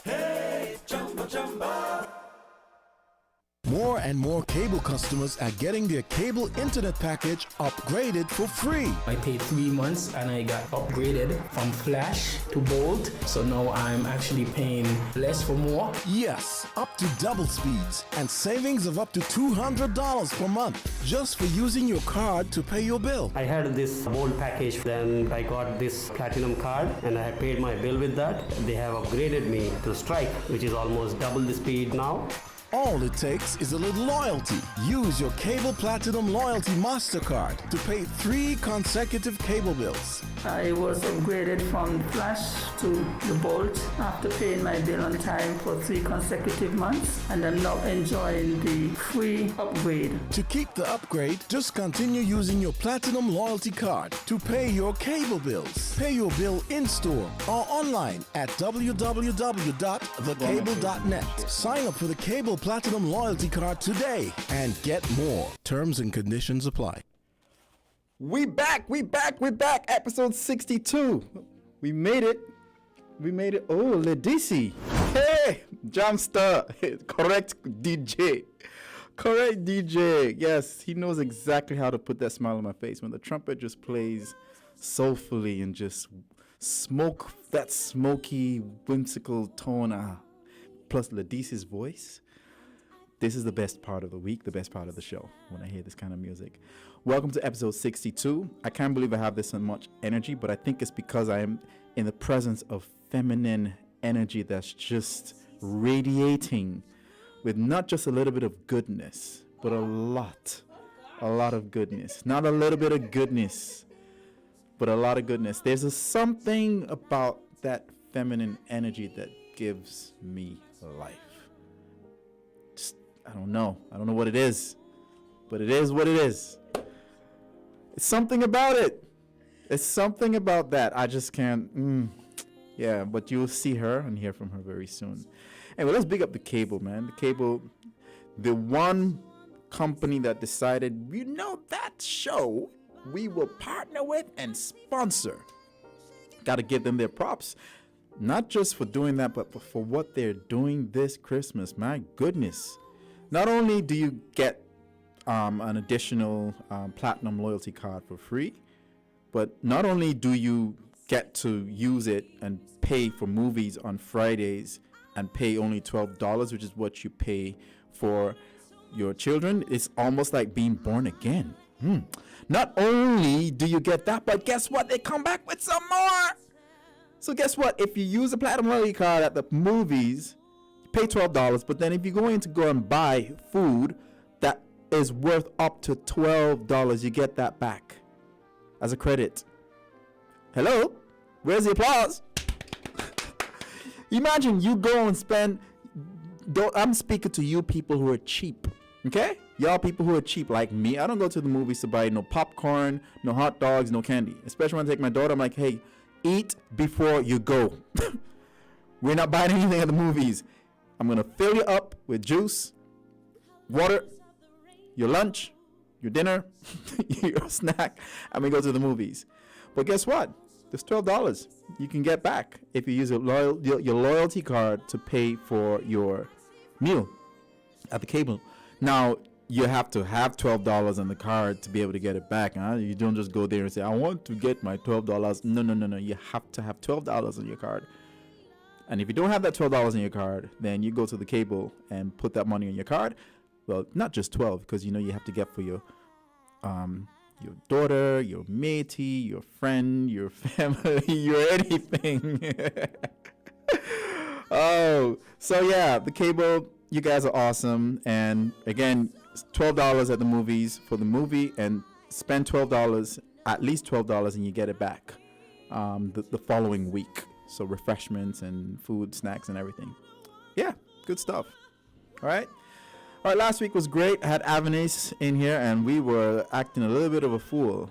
Hey, jumbo, jumbo. More and more cable customers are getting their cable internet package upgraded for free. I paid 3 months and I got upgraded from Flash to Bolt. So now I'm actually paying less for more. Yes, up to double speeds and savings of up to $200 per month just for using your card to pay your bill. I had this Bolt package, then I got this platinum card and I paid my bill with that. They have upgraded me to Strike, which is almost double the speed now. All it takes is a little loyalty. Use your Cable Platinum Loyalty MasterCard to pay 3 consecutive cable bills. I was upgraded from Flash to the Bolt after paying my bill on time for 3 consecutive months, and I'm now enjoying the free upgrade. To keep the upgrade, just continue using your Platinum Loyalty Card to pay your cable bills. Pay your bill in-store or online at www.thecable.net. Sign up for the Cable Platinum Loyalty Card today and get more. Terms and conditions apply. We back. Episode 62. We made it. Oh, Ledisi. Hey, Jamster. Correct DJ. Yes, he knows exactly how to put that smile on my face when the trumpet just plays soulfully and just that smoky, whimsical tone. Plus Ledisi's voice. This is the best part of the week, the best part of the show when I hear this kind of music. Welcome to episode 62. I can't believe I have this much energy, but I think it's because I am in the presence of feminine energy that's just radiating with not just a little bit of goodness, but a lot of goodness. Not a little bit of goodness, but a lot of goodness. There's something about that feminine energy that gives me life. I don't know what it is, but it is what it is. It's something about it. It's something about that. I just can't. Yeah, but you'll see her and hear from her very soon. Anyway, let's big up the Cable, man. The Cable, the one company that decided, that show we will partner with and sponsor. Got to give them their props. Not just for doing that, but for what they're doing this Christmas. My goodness. Not only do you get an additional platinum loyalty card for free, but not only do you get to use it and pay for movies on Fridays and pay only $12, which is what you pay for your children, it's almost like being born again. Not only do you get that, but guess what? They come back with some more. So guess what? If you use a platinum loyalty card at the movies, pay $12, but then if you're going to go and buy food that is worth up to $12, you get that back as a credit. Hello? Where's the applause? Imagine you go and spend. I'm speaking to you people who are cheap, okay? Y'all people who are cheap like me. I don't go to the movies to buy no popcorn, no hot dogs, no candy. Especially when I take my daughter, I'm like, hey, eat before you go. We're not buying anything at the movies. I'm going to fill you up with juice, water, your lunch, your dinner, your snack, and we go to the movies. But guess what? There's $12 you can get back if you use your loyalty card to pay for your meal at the Cable. Now, you have to have $12 on the card to be able to get it back. Huh? You don't just go there and say, I want to get my $12. No. You have to have $12 on your card. And if you don't have that $12 on your card, then you go to the Cable and put that money on your card. Well, not just 12, because you have to get for your daughter, your matey, your friend, your family, your anything. Oh, so yeah, the Cable, you guys are awesome. And again, it's $12 at the movies for the movie, and spend $12, at least $12, and you get it back the following week. So refreshments and food, snacks, and everything. Yeah, good stuff. All right. Last week was great. I had Avanis in here, and we were acting a little bit of a fool,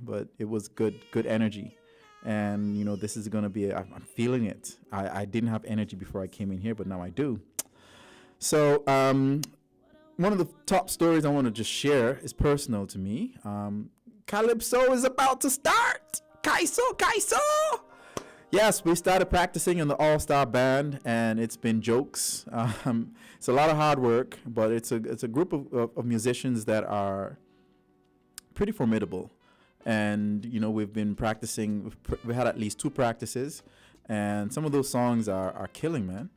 but it was good energy. And, this is going to be, I'm feeling it. I didn't have energy before I came in here, but now I do. So one of the top stories I want to just share is personal to me. Calypso is about to start. Kaiso. Yes, we started practicing in the All-Star Band, and it's been jokes. It's a lot of hard work, but it's a group of musicians that are pretty formidable. And, you know, we've been practicing. We had at least 2 practices, and some of those songs are killing, man.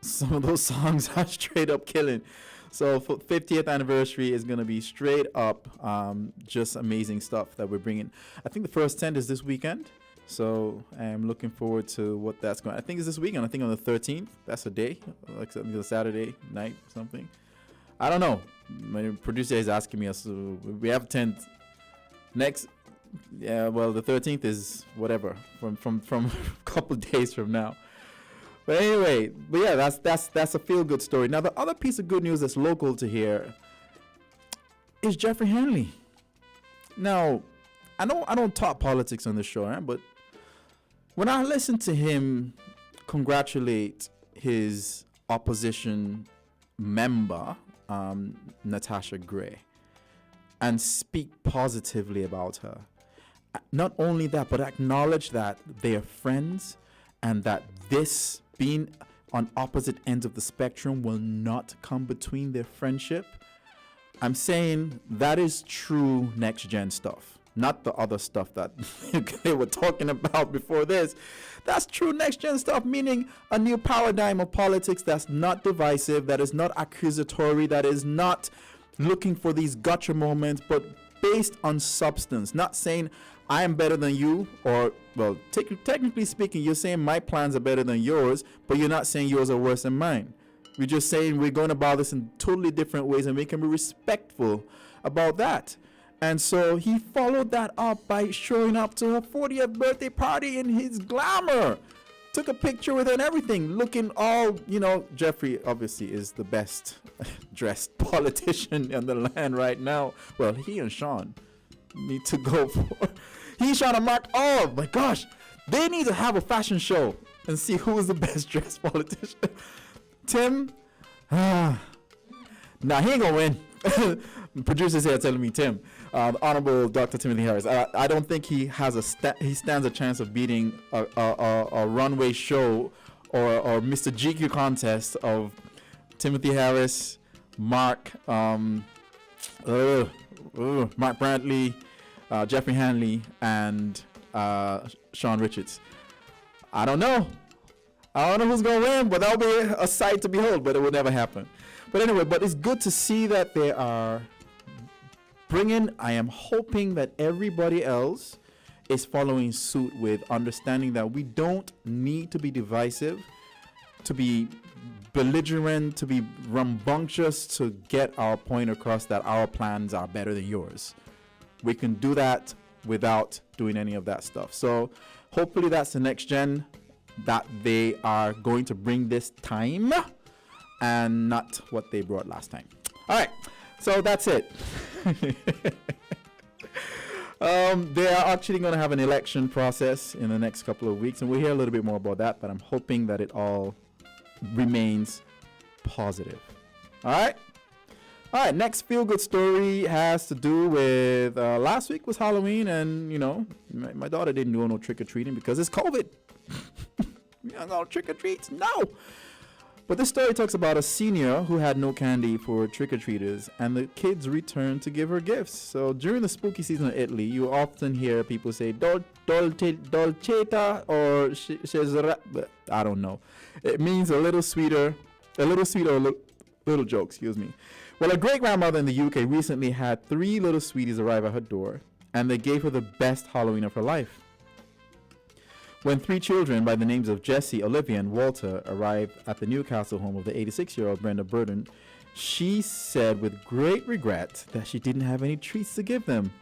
Some of those songs are straight up killing. So for 50th anniversary is going to be straight up just amazing stuff that we're bringing. I think the first tent is this weekend. So I'm looking forward to what that's going. I think it's this weekend. I think on the 13th. That's a day, like a Saturday night or something. I don't know. My producer is asking me. So we have 10th next. Yeah, well, the 13th is whatever from a couple of days from now. But anyway, but yeah, that's a feel good story. Now the other piece of good news that's local to here is Jeffrey Hanley. Now, I don't talk politics on the show, right? But when I listen to him congratulate his opposition member, Natasha Gray, and speak positively about her, not only that, but acknowledge that they are friends and that this being on opposite ends of the spectrum will not come between their friendship. I'm saying that is true next gen stuff. Not the other stuff that they were talking about before this. That's true next gen stuff, meaning a new paradigm of politics that's not divisive, that is not accusatory, that is not looking for these gotcha moments, but based on substance. Not saying I am better than you, or, well, technically speaking, you're saying my plans are better than yours, but you're not saying yours are worse than mine. We're just saying we're going about this in totally different ways, and we can be respectful about that. And so he followed that up by showing up to her 40th birthday party in his glamour. Took a picture with her and everything, looking all, you know, Jeffrey obviously is the best dressed politician in the land right now. Well, he and Sean need to go for. He's trying to mark, oh my gosh, they need to have a fashion show and see who is the best dressed politician. Tim, nah, he ain't gonna win. Producers here telling me Tim, Honorable Dr. Timothy Harris. I don't think he has he stands a chance of beating a runway show or Mr. GQ contest of Timothy Harris, Mark Brantley, Jeffrey Hanley, and Sean Richards. I don't know who's gonna win, but that'll be a sight to behold. But it will never happen. But anyway, but it's good to see that they are bringing. I am hoping that everybody else is following suit with understanding that we don't need to be divisive, to be belligerent, to be rambunctious to get our point across that our plans are better than yours. We can do that without doing any of that stuff. So hopefully that's the next gen that they are going to bring this time and not what they brought last time. All right, so that's it. They are actually going to have an election process in the next couple of weeks, and we'll hear a little bit more about that, but I'm hoping that it all remains positive. All right, next feel-good story has to do with last week was Halloween, and, you know, my daughter didn't do no trick-or-treating because it's COVID. You don't go trick-or-treats? No! But this story talks about a senior who had no candy for trick-or-treaters, and the kids returned to give her gifts. So during the spooky season in Italy, you often hear people say dolcetta or I don't know. It means a little sweeter, or little joke, excuse me. Well, a great-grandmother in the UK recently had 3 little sweeties arrive at her door, and they gave her the best Halloween of her life. When 3 children by the names of Jesse, Olivia, and Walter arrived at the Newcastle home of the 86-year-old Brenda Burden, she said with great regret that she didn't have any treats to give them.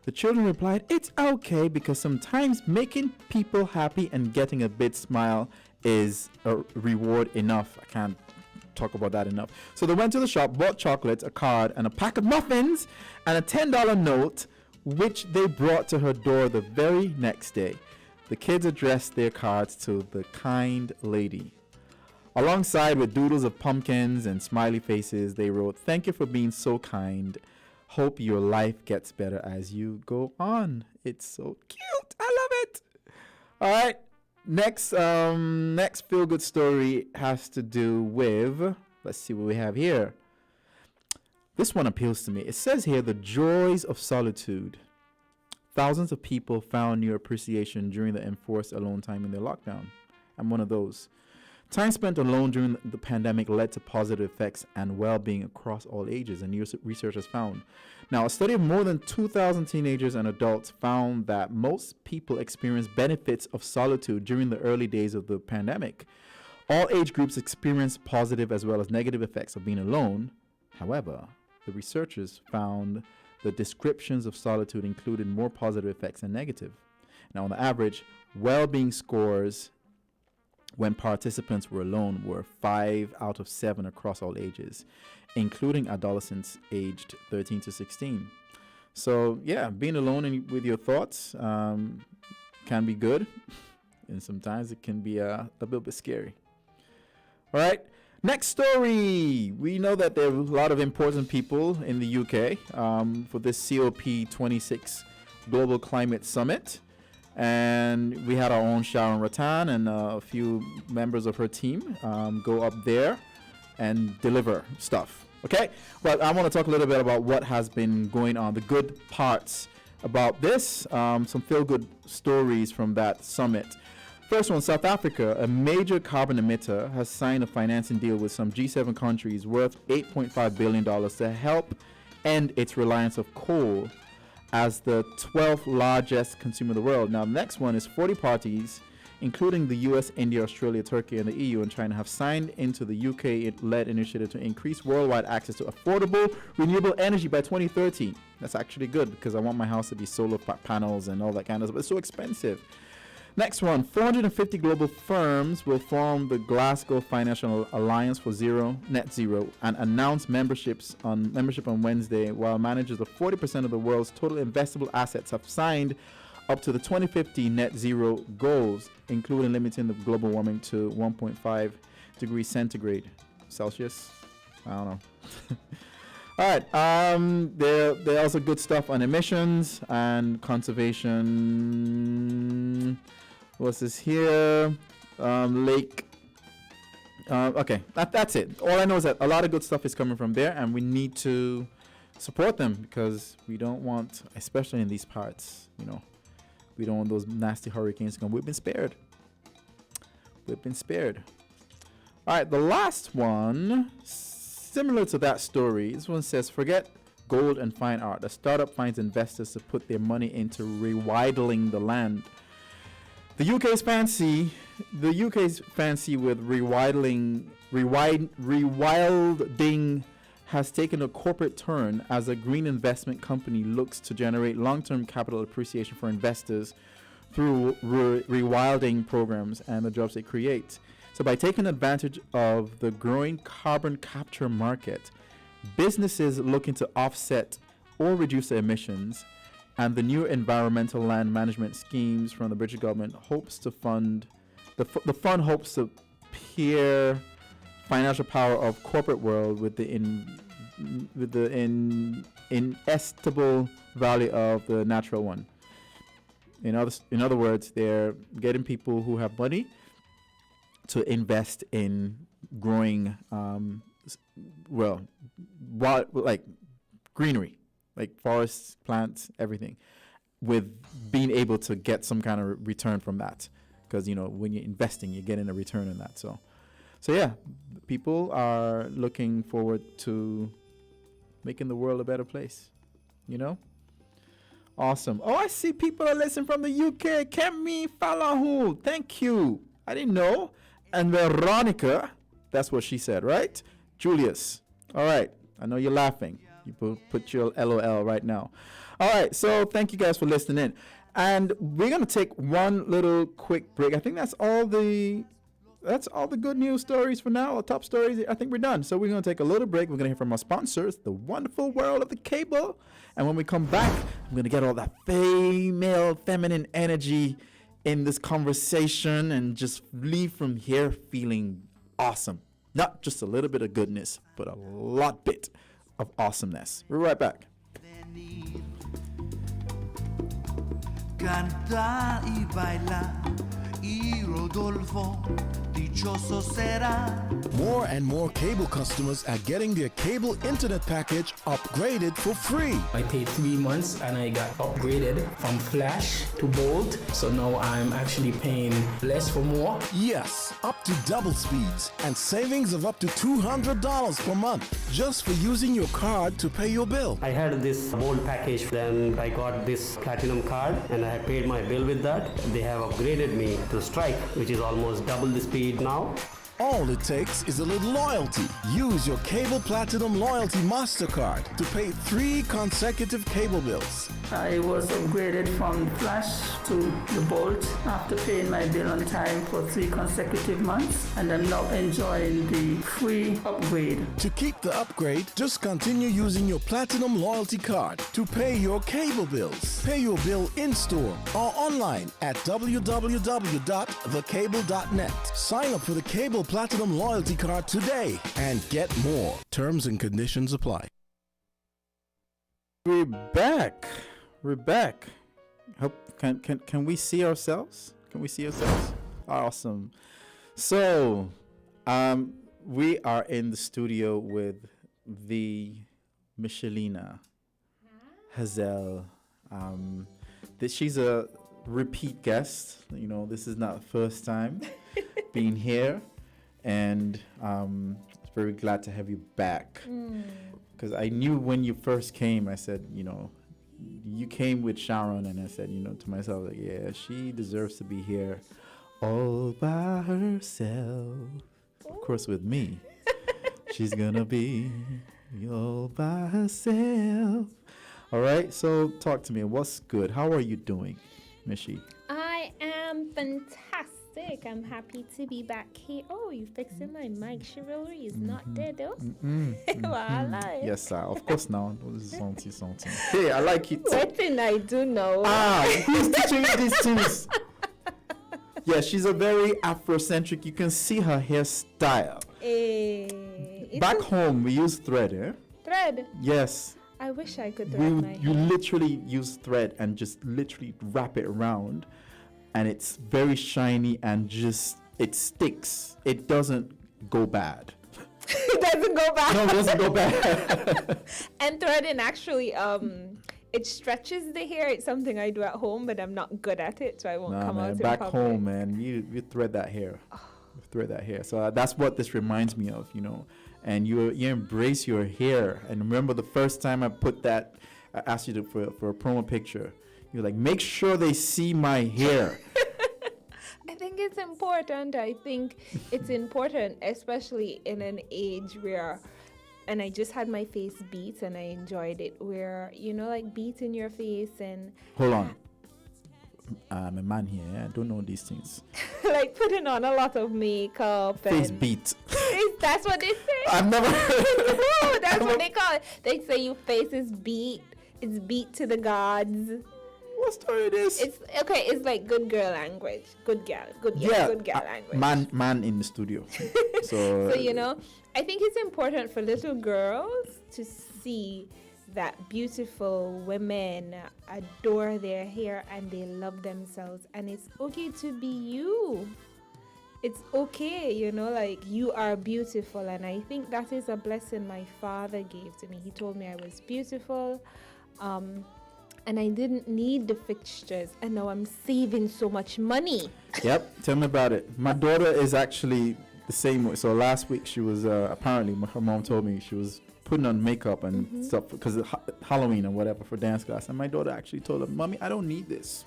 The children replied, "It's okay, because sometimes making people happy and getting a big smile is a reward enough." I can't talk about that enough. So they went to the shop, bought chocolates, a card, and a pack of muffins, and a $10 note, which they brought to her door the very next day. The kids addressed their cards to the kind lady. Alongside with doodles of pumpkins and smiley faces, they wrote, "Thank you for being so kind. Hope your life gets better as you go on." It's so cute. I love it. All right. Next feel good story has to do with, let's see what we have here. This one appeals to me. It says here, the joys of solitude. Thousands of people found new appreciation during the enforced alone time in their lockdown. I'm one of those. Time spent alone during the pandemic led to positive effects and well-being across all ages, and new research has found. Now, a study of more than 2,000 teenagers and adults found that most people experienced benefits of solitude during the early days of the pandemic. All age groups experienced positive as well as negative effects of being alone. However, the researchers found the descriptions of solitude included more positive effects than negative. Now, on the average, well-being scores when participants were alone were 5 out of 7 across all ages, including adolescents aged 13 to 16. So yeah, being alone with your thoughts can be good, and sometimes it can be a little bit scary. All right, next story. We know that there are a lot of important people in the UK for this COP26 Global Climate Summit. And we had our own Sharon Rattan and a few members of her team go up there and deliver stuff. Okay, but I want to talk a little bit about what has been going on, the good parts about this, some feel-good stories from that summit. First one, South Africa, a major carbon emitter, has signed a financing deal with some G7 countries worth $8.5 billion to help end its reliance of coal as the 12th largest consumer in the world. Now, the next one is 40 parties, including the US, India, Australia, Turkey, and the EU and China, have signed into the UK-led initiative to increase worldwide access to affordable, renewable energy by 2030. That's actually good, because I want my house to be solar panels and all that kind of stuff, but it's so expensive. Next one, 450 global firms will form the Glasgow Financial Alliance for Net Zero and announce membership on Wednesday, while managers of 40% of the world's total investable assets have signed up to the 2050 net zero goals, including limiting the global warming to 1.5 degrees centigrade Celsius. I don't know. All right. There also good stuff on emissions and conservation. What's this here? Lake. Okay, that's it. All I know is that a lot of good stuff is coming from there, and we need to support them because we don't want, especially in these parts, we don't want those nasty hurricanes to come. We've been spared. All right, the last one, similar to that story. This one says, forget gold and fine art. A startup finds investors to put their money into rewilding the land. The UK's fancy with rewilding has taken a corporate turn as a green investment company looks to generate long-term capital appreciation for investors through rewilding programs and the jobs they create. So by taking advantage of the growing carbon capture market, businesses looking to offset or reduce their emissions and the new environmental land management schemes from the British government hopes to fund the fund hopes to peer financial power of corporate world with the inestimable value of the natural one. In other words, they're getting people who have money to invest in growing like greenery, like forests, plants, everything, with being able to get some kind of return from that. Because, when you're investing, you're getting a return on that. So yeah, people are looking forward to making the world a better place, Awesome. Oh, I see people are listening from the UK. Kemi Falahu, thank you. I didn't know. And Veronica, that's what she said, right? Julius. All right. I know you're laughing. You put your LOL right now. All right. So thank you guys for listening in. And we're going to take one little quick break. I think that's all the good news stories for now. The top stories, I think we're done. So we're going to take a little break. We're going to hear from our sponsors, the wonderful world of the cable. And when we come back, I'm going to get all that feminine energy in this conversation and just leave from here feeling awesome. Not just a little bit of goodness, but a lot bit of awesomeness. We're right back. Cantar y bailar y Rodolfo, dichoso será. More and more cable customers are getting their cable internet package upgraded for free. I paid 3 months and I got upgraded from Flash to Bold. So now I'm actually paying less for more. Yes, up to double speeds and savings of up to $200 per month just for using your card to pay your bill. I had this bold package, then I got this platinum card and I paid my bill with that. They have upgraded me to Strike, which is almost double the speed now. All it takes is a little loyalty. Use your Cable Platinum Loyalty MasterCard to pay 3 consecutive cable bills. I was upgraded from Flash to the Bolt after paying my bill on time for 3 consecutive months, and I'm now enjoying the free upgrade. To keep the upgrade, just continue using your Platinum Loyalty Card to pay your cable bills. Pay your bill in-store or online at www.thecable.net. Sign up for the Cable Platinum Loyalty Card today and get more. Terms and conditions apply. We're back. We're back. Hope can we see ourselves? Can we see ourselves? Awesome. So, we are in the studio with the Michelina Hazel. She's a repeat guest. You know, this is not the first time being here, and very glad to have you back. Because I knew when you first came, I said, you know, you came with Sharon, and I said, you know, to myself, like, yeah, she deserves to be here all by herself. Of course, with me, she's gonna be all by herself. All right, so talk to me. What's good? How are you doing, Mishi? I am fantastic. I'm happy to be back here. Oh, you fixing my mic. Chivalry is not dead, though. Voila. Yes, sir. Of course, now. This is something. Hey, I like it. What did I do now? Who's teaching you these things? Yeah, she's a very Afrocentric. You can see her hairstyle. Back home, we use thread, eh? Thread? Yes. I wish I could thread my You hair. literally use thread and just literally wrap it around, and it's very shiny and just, it sticks. It doesn't go bad. It doesn't go back. No, it doesn't go bad. And threading actually, it stretches the hair. It's something I do at home, but I'm not good at it, so I won't Nah, come man, out in back public. home, man, you thread that hair. You thread that hair. So that's what this reminds me of, you know. And you embrace your hair. And remember the first time I asked you for a promo picture. You're like, make sure they see my hair. I think it's important. I think it's important, especially in an age where, and I just had my face beat and I enjoyed it, where, you know, like beating your face and Hold on. I'm a man here. I don't know these things. like putting on a lot of makeup. Face and beat. That's what they say. I've never heard. No, that's what they call it. They say your face is beat. It's beat to the gods. What story it is? It's okay. It's like good girl language. Good girl. Good girl language. Man in the studio. So So, you know, I think it's important for little girls to see that beautiful women adore their hair and they love themselves, and it's okay to be you. It's okay, you know, like you are beautiful, and I think that is a blessing my father gave to me. He told me I was beautiful, and I didn't need the fixtures, and now I'm saving so much money. Yep, tell me about it. My daughter is actually the same way. So last week she was apparently her mom told me she was putting on makeup and stuff because of Halloween or whatever for dance class, and my daughter actually told her, "Mommy, I don't need this.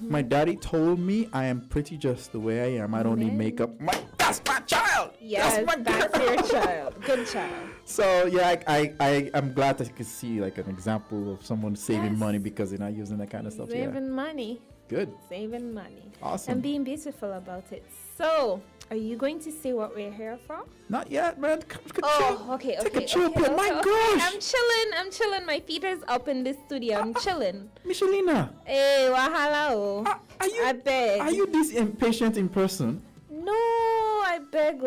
My daddy told me I am pretty just the way I am. I don't need makeup." That's my child. Yes, that's your child. Good child. So yeah, I'm glad that you could see like an example of someone saving money because they're not using that kind of stuff. Saving money. Good. Saving money. Awesome. And being beautiful about it. So, are you going to say what we're here for? Not yet, man. Okay. Take a chill pill. My gosh. I'm chilling. My feet is up in this studio. I'm chilling. Michelina. Hey, wahala. Are you? I beg. Are you this impatient in person? No, I beg.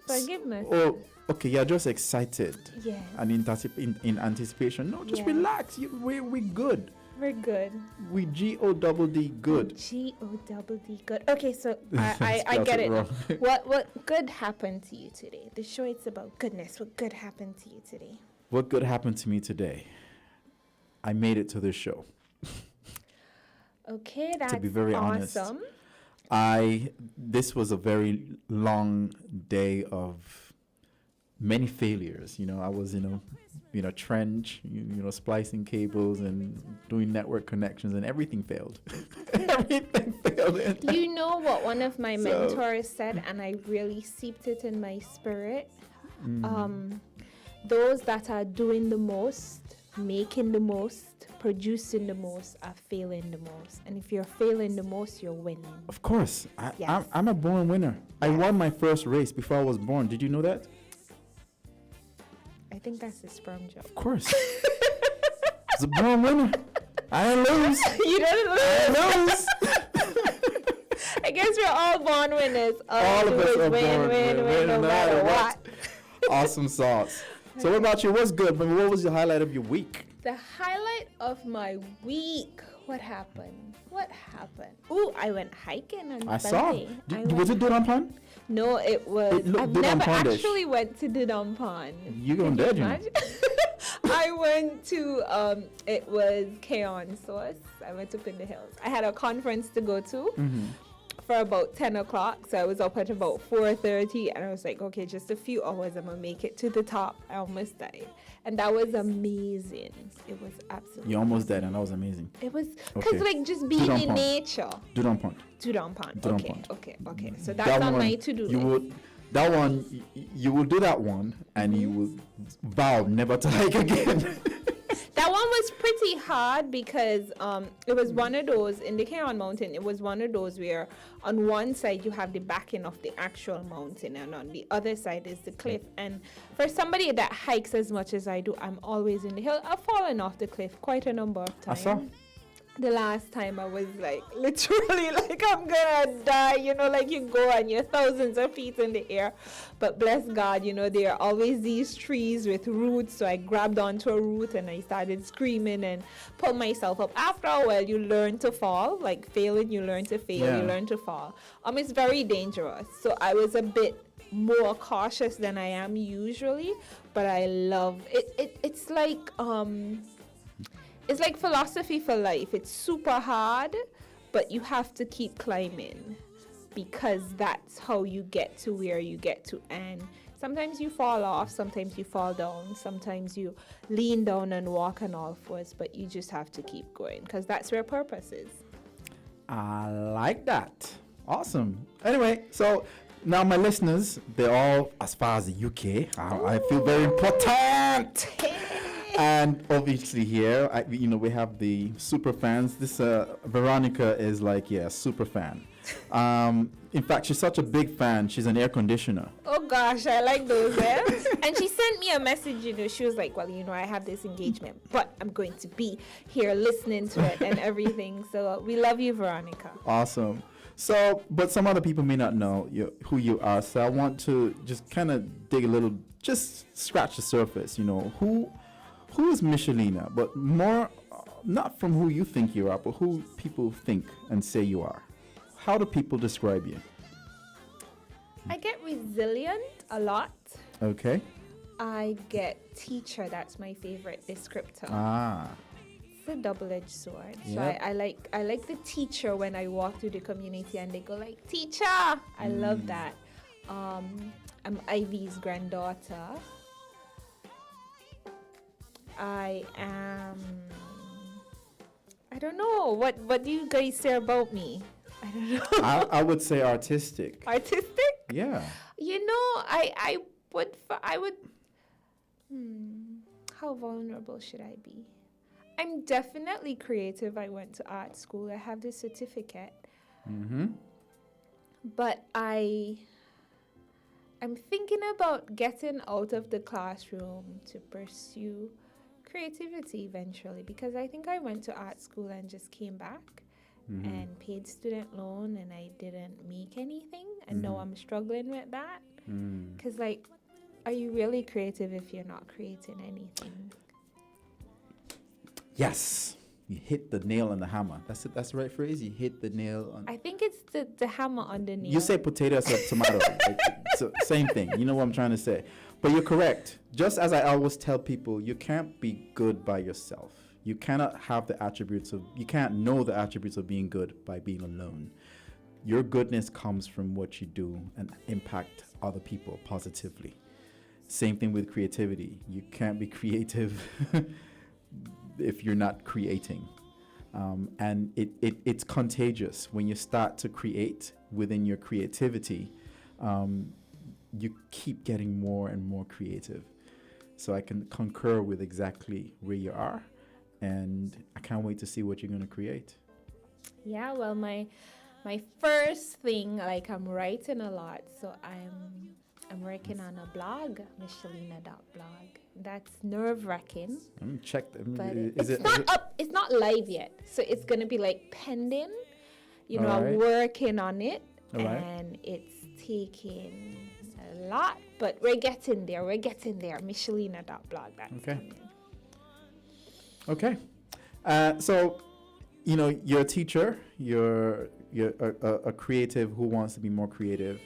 Forgiveness. Oh, okay. You're just excited. Yes. And in anticipation. No, just relax. We're good. We're good. We G-O-double-D good. G-O-double-D good. Okay, so I Spelled get it it now. wrong. What good happened to you today? The show it's about goodness. What good happened to you today? What good happened to me today? I made it to this show. Okay, that's To be very honest. awesome. This was a very long day of many failures. You know, I was in a trench, splicing cables and doing network connections, and everything failed. Everything failed. You know what one of my So- mentors said, and I really seeped it in my spirit? Those that are doing the most, making the most, producing the most are failing the most. And if you're failing the most, you're winning. Of course, Yes. I'm a born winner. I won my first race before I was born. Did you know that? I think that's the sperm joke. Of course. It's a born winner. I didn't lose. You didn't lose. I didn't lose. I guess we're all born winners. All of you us do is are win, born win, winners, no matter what. Awesome sauce. So what about you? What's good? What was the highlight of your week? The highlight of my week. What happened? Ooh, I went hiking on I saw. Sunday. Was it Dudon Pond? No, it was. It looked I've Dudon never Pondish. actually went to Dudon Pond. You going dead, you know. Imagine? I went to it was K-On Sauce. I went up in the hills. I had a conference to go to for about 10 o'clock. So I was up at about 4:30 and I was like, okay, just a few hours, I'm gonna make it to the top. I almost died. And that was amazing. It was absolutely You almost dead, and that was amazing. It was because Okay. like just being Dudon in Pond. nature. Dudon Pond. Dudon Pond. Dudon Okay, Pond. okay. So that's on my to-do You list. would that one. You will do that one, and you will vow never to hike again. That one was pretty hard because it was one of those in the K-On mountain. It was one of those where on one side you have the backing of the actual mountain, and on the other side is the cliff. And for somebody that hikes as much as I do, I'm always in the hill. I've fallen off the cliff quite a number of I times. saw. The last time I was like literally like I'm gonna die, like you go and you're thousands of feet in the air. But bless God, there are always these trees with roots. So I grabbed onto a root and I started screaming and pulled myself up. After a while, you learn to fall, like failing, you learn to fail, Yeah. you learn to fall. It's very dangerous. So I was a bit more cautious than I am usually, but I love it. It's like philosophy for life. It's super hard, but you have to keep climbing because that's how you get to where you get to. And sometimes you fall off, sometimes you fall down, sometimes you lean down and walk on all fours, but you just have to keep going because that's where purpose is. I like that. Awesome. Anyway, so now my listeners, they're all as far as the UK. I feel very important. And obviously here, we have the super fans. This Veronica is like, super fan. In fact, she's such a big fan. She's an air conditioner. Oh gosh, I like those. And she sent me a message, she was like, well, I have this engagement, but I'm going to be here listening to it and everything. So we love you, Veronica. Awesome. So, but some other people may not know who you are. So I want to just kind of dig a little, just scratch the surface. Who is Michelina? But more, not from who you think you are, but who people think and say you are. How do people describe you? I get resilient a lot. Okay. I get teacher. That's my favorite descriptor. Ah. It's a double-edged sword. So Yep. I like the teacher when I walk through the community and they go like, teacher. I love that. I'm Ivy's granddaughter. I don't know. What do you guys say about me? I don't know. I would say artistic. Artistic? Yeah. I would. How vulnerable should I be? I'm definitely creative. I went to art school. I have the certificate. But I'm thinking about getting out of the classroom to pursue creativity eventually, because I think I went to art school and just came back and paid student loan and I didn't make anything, and now I'm struggling with that because are you really creative if you're not creating anything? Yes. You hit the nail on the hammer. That's it. That's the right phrase. You hit the nail on. I think it's the hammer underneath. You say potato, I said tomato. Like, so same thing. You know what I'm trying to say. But you're correct. Just as I always tell people, you can't be good by yourself. You cannot have the attributes of. You can't know the attributes of being good by being alone. Your goodness comes from what you do and impact other people positively. Same thing with creativity. You can't be creative if you're not creating. And it's contagious. When you start to create within your creativity, you keep getting more and more creative. So I can concur with exactly where you are, and I can't wait to see what you're going to create. Yeah, well, my first thing, like, I'm writing a lot, so I'm working on a blog, michelina.blog. That's nerve-wracking. Let me check. But it's not live yet, so it's gonna be like pending. You know, I'm working on it, and it's taking a lot, but we're getting there. Michelina.blog. That's coming. Okay. So, you know, you're a teacher. You're a creative who wants to be more creative,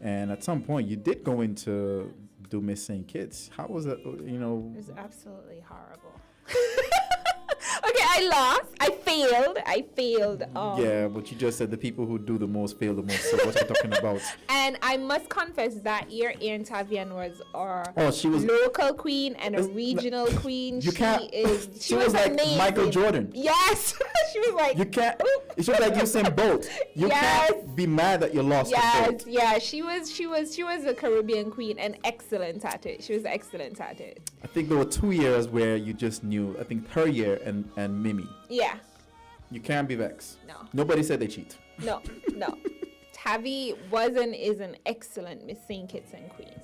and at some point, you did go into do Miss St. Kitts. How was it? You know, it was absolutely horrible. Okay, I lost. I failed. Yeah, but you just said the people who do the most fail the most. So what are you talking about? And I must confess that year, Erin Tavian was our she was local queen and a regional queen. You can't. She was like amazing. Michael Jordan. Yes, she was like. You can't. It's just like Usain Bolt. You can't be mad that you lost. Yes, yeah. She was a Caribbean queen and excellent at it. She was excellent at it. I think there were 2 years where you just knew. I think her year and Mimi. Yeah. You can't be vexed. No. Nobody said they cheat. No. Tavi was and is an excellent Miss St. Kitts and Queen.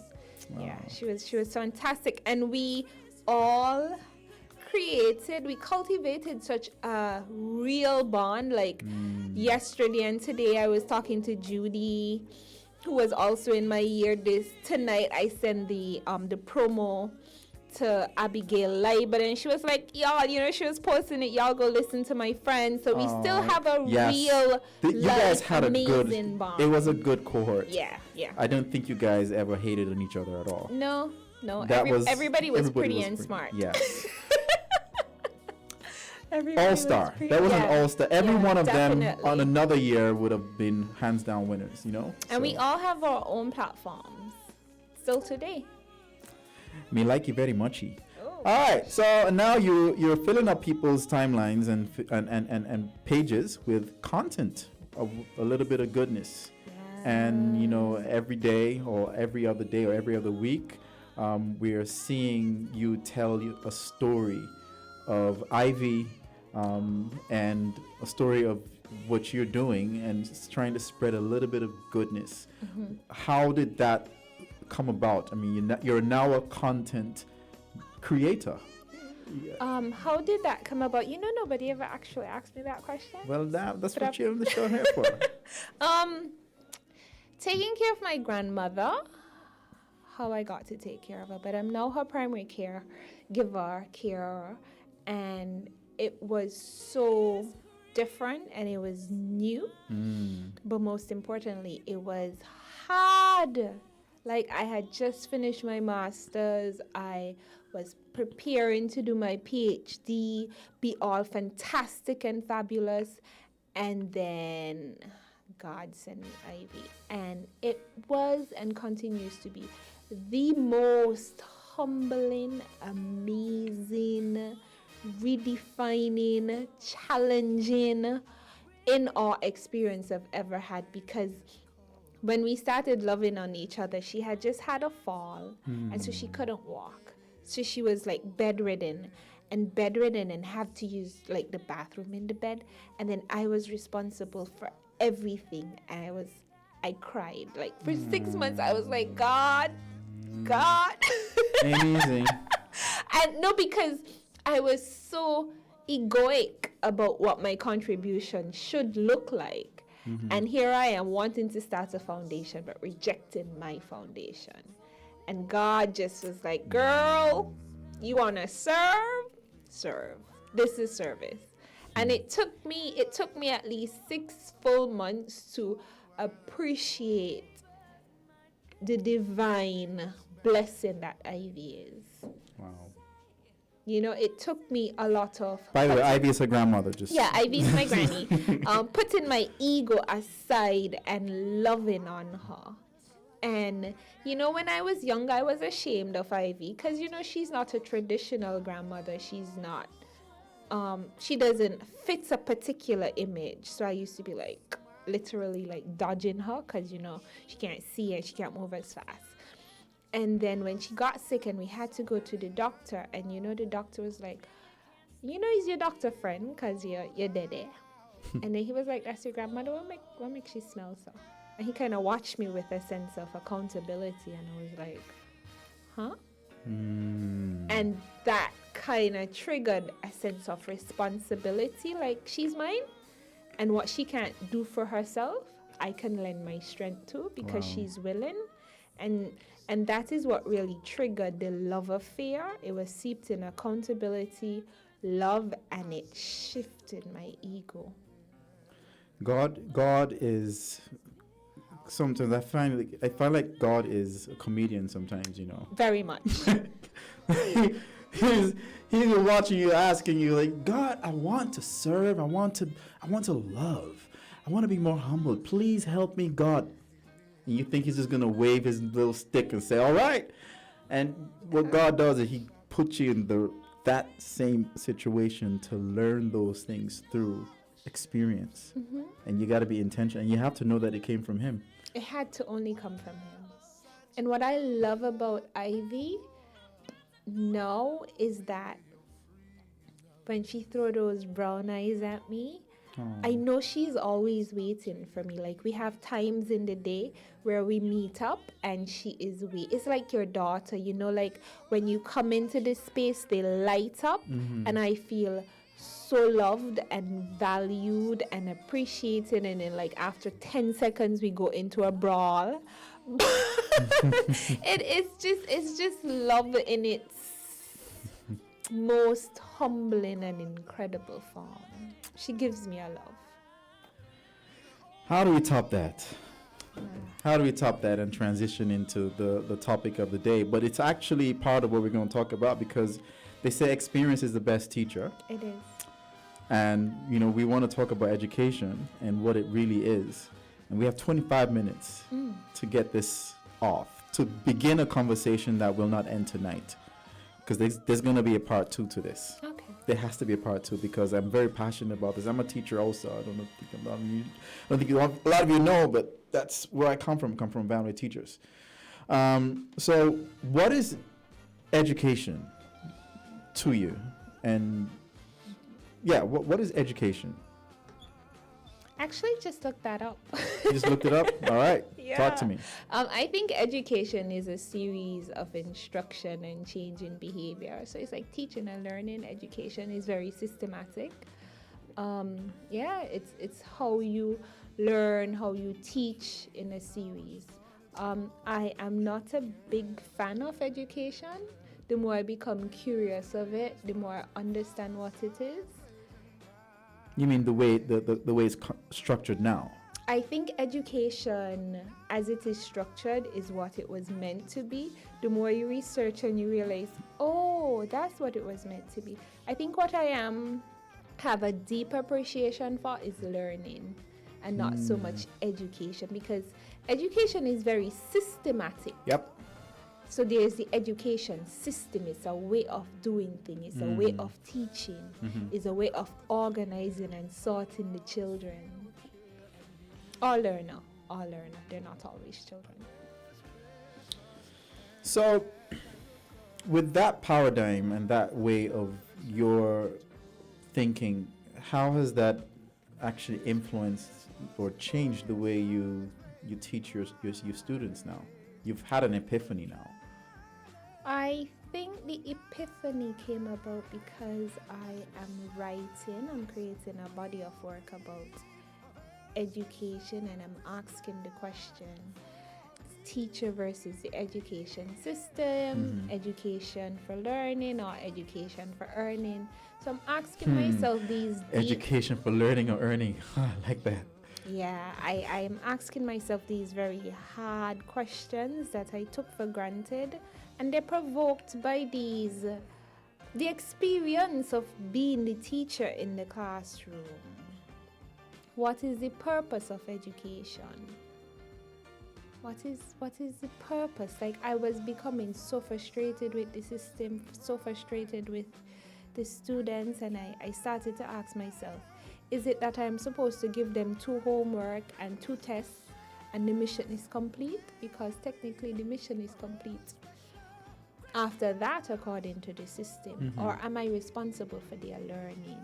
Wow. Yeah, she was fantastic, and we all cultivated such a real bond. Like yesterday and today, I was talking to Judy, who was also in my year. Tonight I sent the promo to Abigail Leiber, and she was like, y'all, you know, she was posting it, y'all go listen to my friends. So we still have a real you guys had amazing bond. It was a good cohort. Yeah. I don't think you guys ever hated on each other at all. No. Everybody was pretty and smart. Yeah. All-star. That was an all-star. Every one of definitely. them on another year would have been hands down winners, you know? And we all have our own platforms still today. Me like you very muchy. All right, so now you're filling up people's timelines and pages with content of a little bit of goodness. And you know, every day or every other day or every other week, we are seeing you tell a story of Ivy and a story of what you're doing and trying to spread a little bit of goodness. Mm-hmm. How did that come about? I mean, you're now a content creator. How did that come about? You know, nobody ever actually asked me that question. Well, that's what you're on the show here for. Taking care of my grandmother, how I got to take care of her, but I'm now her primary carer, and it was so different and it was new, but most importantly, it was hard. Like, I had just finished my master's. I was preparing to do my PhD, be all fantastic and fabulous. And then God sent me Ivy. And it was and continues to be the most humbling, amazing, redefining, challenging in-awe experience I've ever had, because when we started loving on each other, she had just had a fall, and so she couldn't walk. So she was like bedridden and have to use like the bathroom in the bed. And then I was responsible for everything. And I cried. Like for 6 months, I was like, God. Ain't easy. And no, because I was so egoic about what my contribution should look like. Mm-hmm. And here I am wanting to start a foundation, but rejecting my foundation. And God just was like, girl, you want to serve? Serve. This is service. And it took me at least 6 full months to appreciate the divine blessing that Ivy is. Wow. You know, it took me a lot of... By the way, Ivy is her grandmother. Just Yeah, Ivy's my granny. Putting my ego aside and loving on her. And, you know, when I was young, I was ashamed of Ivy because, you know, she's not a traditional grandmother. She's not, she doesn't fit a particular image. So I used to be like, literally like dodging her because, you know, she can't see and she can't move as fast. And then when she got sick and we had to go to the doctor, and, you know, the doctor was like, you know, he's your doctor friend because you're dead. And then he was like, that's your grandmother? What makes you smell so? And he kind of watched me with a sense of accountability, and I was like, huh? And that kind of triggered a sense of responsibility, like she's mine, and what she can't do for herself, I can lend my strength to because she's willing. And that is what really triggered the love affair. It was seeped in accountability, love, and it shifted my ego. God is... Sometimes I find like God is a comedian sometimes, you know. Very much. he's watching you, asking you like, God, I want to serve, I want to love, I want to be more humble. Please help me, God. And you think he's just gonna wave his little stick and say, all right. And what God does is he puts you in that same situation to learn those things through experience. And you got to be intentional, and you have to know that it came from him. It had to only come from him. And what I love about Ivy now is that when she throw those brown eyes at me, I know she's always waiting for me. Like, we have times in the day where we meet up and she is waiting. It's like your daughter, you know, like when you come into this space, they light up, and I feel so loved and valued and appreciated. And then, like, after 10 seconds, we go into a brawl. It's just love in its most humbling and incredible form. She gives me a love. How do we top that? How do we top that and transition into the topic of the day? But it's actually part of what we're going to talk about, because they say experience is the best teacher. It is. And, you know, we want to talk about education and what it really is. And we have 25 minutes to get this off, to begin a conversation that will not end tonight. Because there's going to be a part 2 to this. Okay. There has to be a part 2 because I'm very passionate about this. I'm a teacher also. I don't think a lot of you know, but that's where I come from. I come from family teachers. So what is education to you? And yeah, what is education? Actually, just looked that up. You just looked it up? All right. Yeah. Talk to me. I think education is a series of instruction and change in behavior. So it's like teaching and learning. Education is very systematic. It's how you learn, how you teach in a series. I am not a big fan of education. The more I become curious of it, the more I understand what it is. You mean the way it's structured now? I think education, as it is structured, is what it was meant to be. The more you research and you realize, oh, that's what it was meant to be. I think what I have a deep appreciation for is learning, and not so much education, because education is very systematic. Yep. So there's the education system. It's a way of doing things. It's a way of teaching. It's a way of organizing and sorting the children. All learner. They're not always children. So with that paradigm and that way of your thinking, how has that actually influenced or changed the way you teach your students now? You've had an epiphany now. I think the epiphany came about because I am writing. I'm creating a body of work about education, and I'm asking the question, teacher versus the education system, education for learning or education for earning. So I'm asking myself these Education for learning or earning. I like that. yeah, I'm asking myself these very hard questions that I took for granted, and they're provoked by the experience of being the teacher in the classroom. What is the purpose of education? What is the purpose? Like, I was becoming so frustrated with the system, so frustrated with the students, and I started to ask myself, is it that I'm supposed to give them 2 homework and 2 tests and the mission is complete? Because technically the mission is complete after that, according to the system. Or am I responsible for their learning?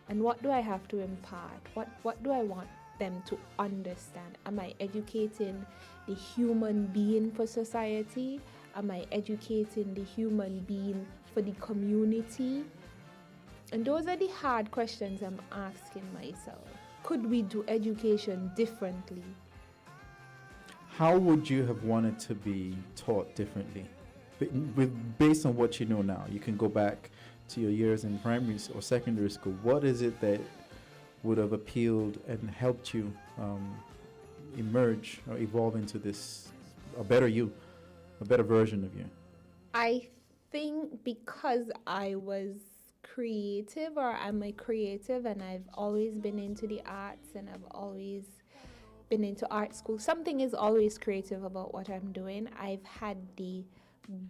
And what do I have to impart? What do I want them to understand? Am I educating the human being for society? Am I educating the human being for the community? And those are the hard questions I'm asking myself. Could we do education differently? How would you have wanted to be taught differently? Based on what you know now, you can go back to your years in primary or secondary school. What is it that would have appealed and helped you emerge or evolve into this, a better you, a better version of you? I think because I was creative, or I'm a creative, and I've always been into the arts, and I've always been into art school. Something is always creative about what I'm doing. I've had the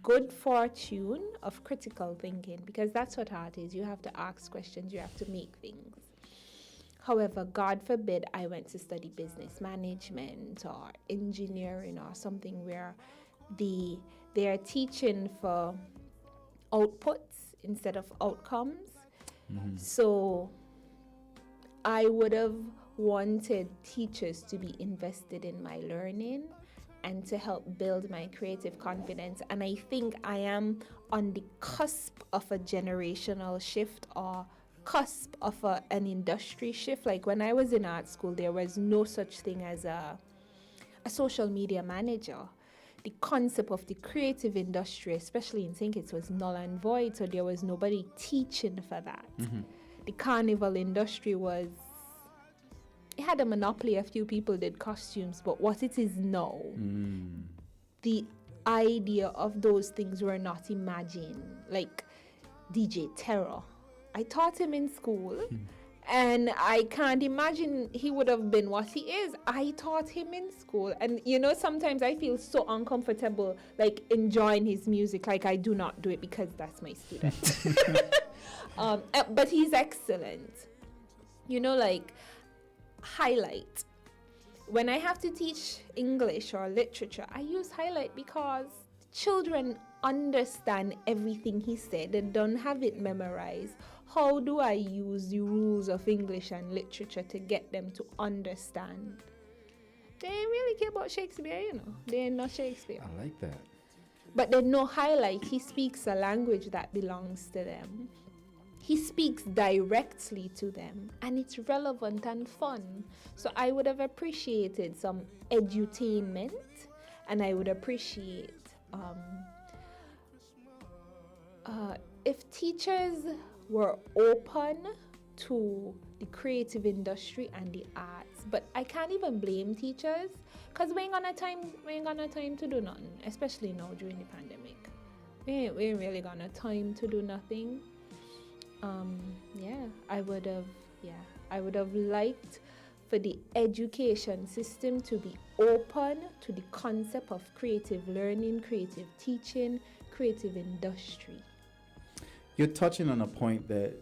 good fortune of critical thinking, because that's what art is. You have to ask questions, you have to make things. However, God forbid I went to study business management or engineering or something where they're teaching for outputs instead of outcomes. So I would have wanted teachers to be invested in my learning and to help build my creative confidence. And I think I am on the cusp of a generational shift, or cusp of an industry shift. Like, when I was in art school, there was no such thing as a social media manager. The concept of the creative industry, especially in St. Kitts, was null and void, so there was nobody teaching for that. The carnival industry it had a monopoly. A few people did costumes, but what it is now, the idea of those things were not imagined. Like DJ Terror, I taught him in school, and I can't imagine he would have been what he is. I taught him in school, and sometimes I feel so uncomfortable, like, enjoying his music. Like, I do not do it because that's my student. But he's excellent. Like, highlight. When I have to teach English or literature, I use highlight because children understand everything he said. They don't have it memorized. How do I use the rules of English and literature to get them to understand? They ain't really care about Shakespeare, They're not Shakespeare. I like that. But they know highlight. He speaks a language that belongs to them. He speaks directly to them, and it's relevant and fun. So I would have appreciated some edutainment, and I would appreciate if teachers were open to the creative industry and the arts. But I can't even blame teachers, because we ain't gonna time to do nothing, especially now during the pandemic. We ain't really gonna time to do nothing. I would have liked for the education system to be open to the concept of creative learning, creative teaching, creative industry. You're touching on a point that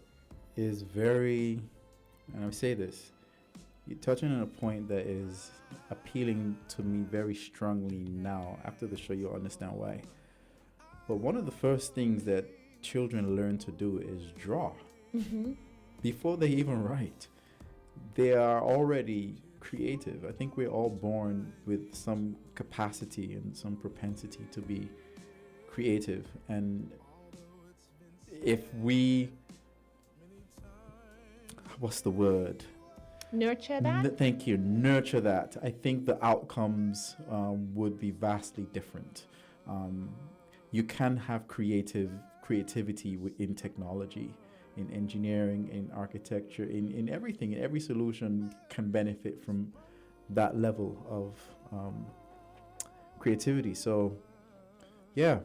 is very, and I say this, you're touching on a point that is appealing to me very strongly now. After the show, you'll understand why. But one of the first things that children learn to do is draw. Before they even write, they are already creative. I think we're all born with some capacity and some propensity to be creative. And if we, what's the word? Nurture that. Thank you. Nurture that. I think the outcomes would be vastly different. You can have creativity in technology, in engineering, in architecture, in everything. In every solution can benefit from that level of creativity. So, yeah.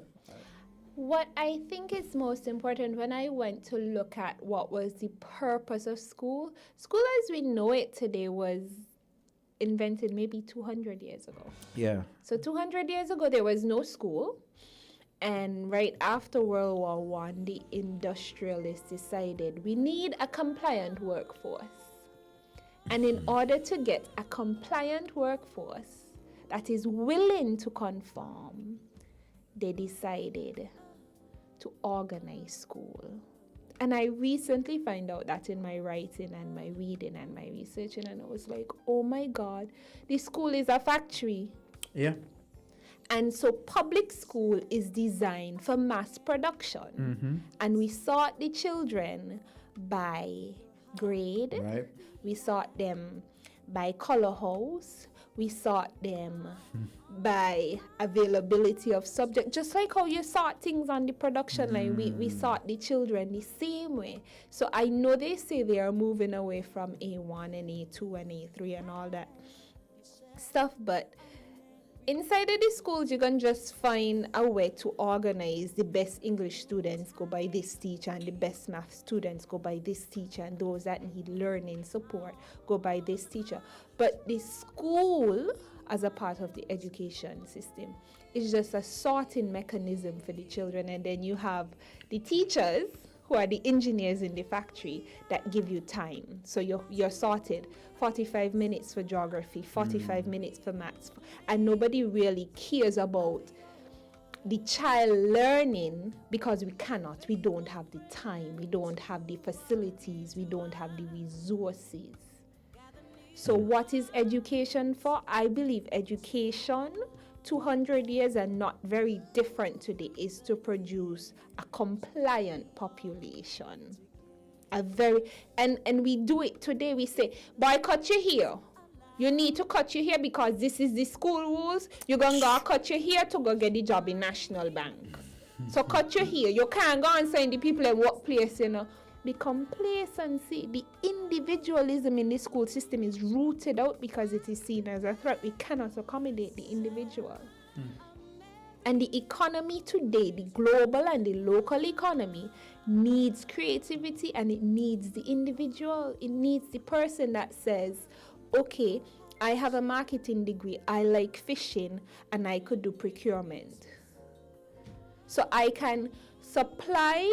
What I think is most important when I went to look at what was the purpose of school as we know it today was invented maybe 200 years ago. Yeah. So 200 years ago, there was no school. And right after World War I, the industrialists decided we need a compliant workforce. And in order to get a compliant workforce that is willing to conform, they decided to organize school. And I recently found out that in my writing and my reading and my researching, and I was like, oh my God, this school is a factory. Yeah. And so public school is designed for mass production. And we sort the children by grade. Right. We sort them by color house. We sort them by availability of subject. Just like how you sort things on the production line, we sort the children the same way. So I know they say they are moving away from A1 and A2 and A3 and all that stuff, but inside of the schools, you can just find a way to organize the best English students go by this teacher, and the best math students go by this teacher, and those that need learning support go by this teacher. But the school, as a part of the education system, is just a sorting mechanism for the children. And then you have the teachers, who are the engineers in the factory, that give you time. So you're sorted 45 minutes for geography, 45 minutes for maths, and nobody really cares about the child learning because we don't have the time, we don't have the facilities, we don't have the resources. So what is education for? I believe education 200 years and not very different today is to produce a compliant population. And we do it today. We say, boycott your hair. You need to cut your hair because this is the school rules. You're going to go cut your hair to go get the job in National Bank. So cut your hair. You can't go and sign the people in workplace, you know. The complacency, the individualism in the school system is rooted out because it is seen as a threat. We cannot accommodate the individual. And the economy today, the global and the local economy, needs creativity, and it needs the individual. It needs the person that says, okay, I have a marketing degree, I like fishing, and I could do procurement. So I can supply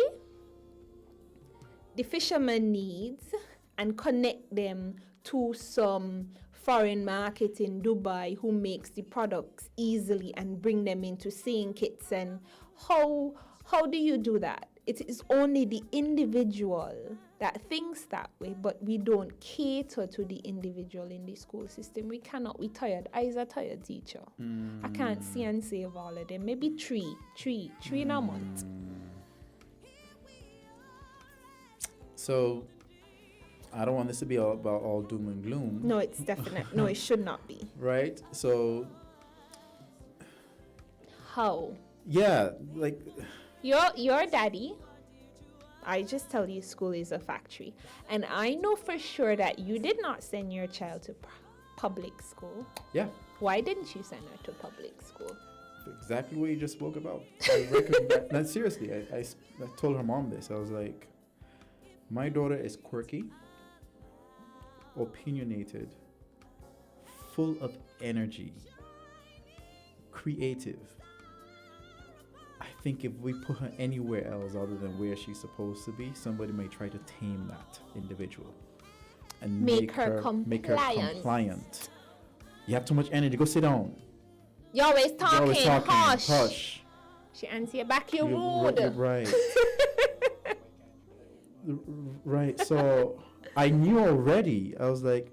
the fisherman needs and connect them to some foreign market in Dubai who makes the products easily and bring them into seeing kits. And how do you do that? It is only the individual that thinks that way, but we don't cater to the individual in the school system. We cannot. We tired. I's a tired teacher. I can't see and save all of them. Maybe three in a month. So, I don't want this to be all about all doom and gloom. No, it's definite. No, it should not be. Right? So, How? yeah, like, Your daddy, I just tell you school is a factory. And I know for sure that you did not send your child to public school. yeah, Why didn't you send her to public school? exactly what you just spoke about. I recognize, no, seriously, I told her mom this. I was like, my daughter is quirky, opinionated, full of energy, creative. I think if we put her anywhere else other than where she's supposed to be, somebody may try to tame that individual and Make her compliant. You have too much energy. Go sit down. You're always You're talking. always talking. Hush. Hush. She answer you back, you're You're rude. right. Right. So I knew already. I was like,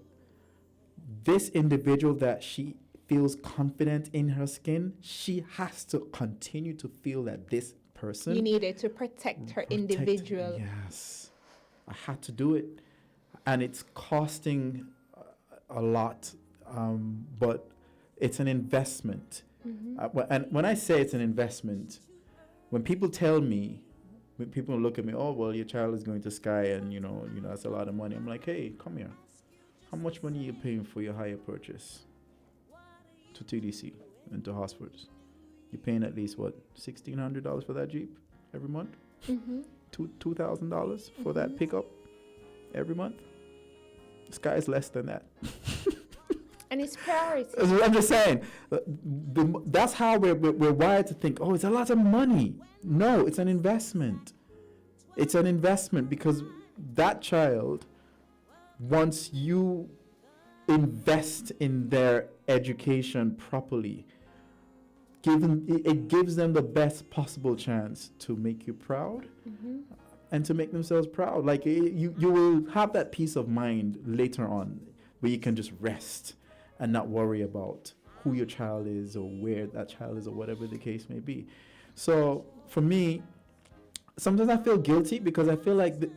this individual that she feels confident in her skin, she has to continue to feel that this person. You needed to protect her individual. Yes. I had to do it. And it's costing a lot, but it's an investment. And when I say it's an investment, when people tell me, when people look at me, oh, well, your child is going to Sky and, that's a lot of money. I'm like, hey, come here. How much money are you paying for your hire purchase to TDC and to Hosford's? You're paying at least, what, $1,600 for that Jeep every month? $2,000 for that pickup every month? Sky is less than that. And it's priority. I'm just saying, that's how we're wired to think, oh, it's a lot of money. No, it's an investment. It's an investment because that child, once you invest in their education properly, it gives them the best possible chance to make you proud and to make themselves proud. Like you will have that peace of mind later on where you can just rest and not worry about who your child is or where that child is or whatever the case may be. So for me, sometimes I feel guilty because I feel like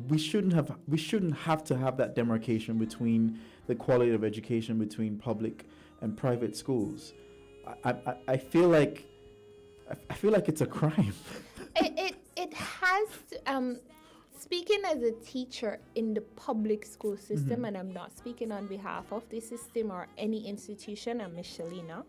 we shouldn't have to have that demarcation between the quality of education between public and private schools. I feel like it's a crime. It has speaking as a teacher in the public school system, and I'm not speaking on behalf of the system or any institution, I'm Michelina.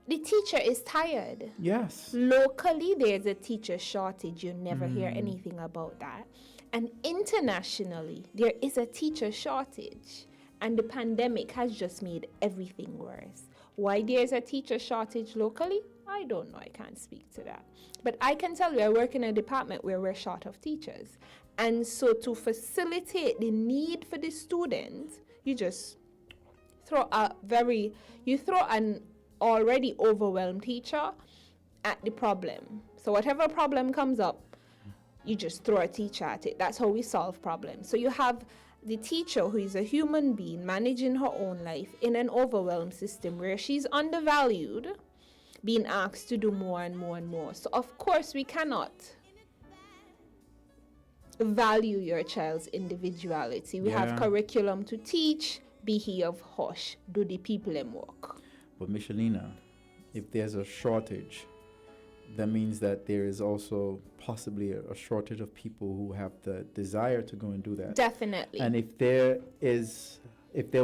The teacher is tired. Yes. Locally, there's a teacher shortage. You never hear anything about that. And internationally, there is a teacher shortage. And the pandemic has just made everything worse. Why there's a teacher shortage locally? I don't know. I can't speak to that. But I can tell you, I work in a department where we're short of teachers. And so to facilitate the need for the students, you just throw an already overwhelmed teacher at the problem. So whatever problem comes up, you just throw a teacher at it. That's how we solve problems. So you have the teacher, who is a human being managing her own life in an overwhelmed system where she's undervalued, being asked to do more and more and more. So of course we cannot value your child's individuality. We have curriculum to teach, be he of hush, do the people in work. But Michelina, if there's a shortage, that means that there is also possibly a shortage of people who have the desire to go and do that. Definitely. And if there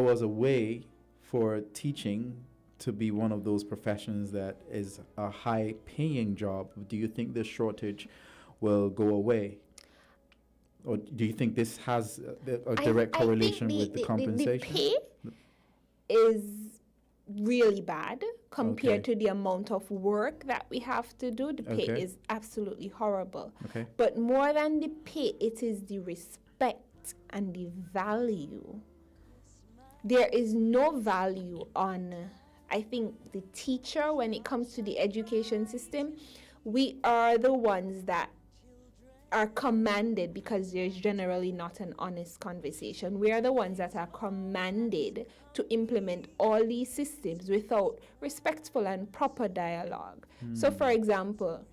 was a way for teaching to be one of those professions that is a high paying job, do you think this shortage will go away? Or do you think this has a direct correlation with the compensation? The pay is really bad compared to the amount of work that we have to do. The pay is absolutely horrible. Okay. But more than the pay, it is the respect and the value. There is no value on, I think, the teacher when it comes to the education system. We are the ones that are commanded, because there's generally not an honest conversation. We are the ones that are commanded to implement all these systems without respectful and proper dialogue. So for example,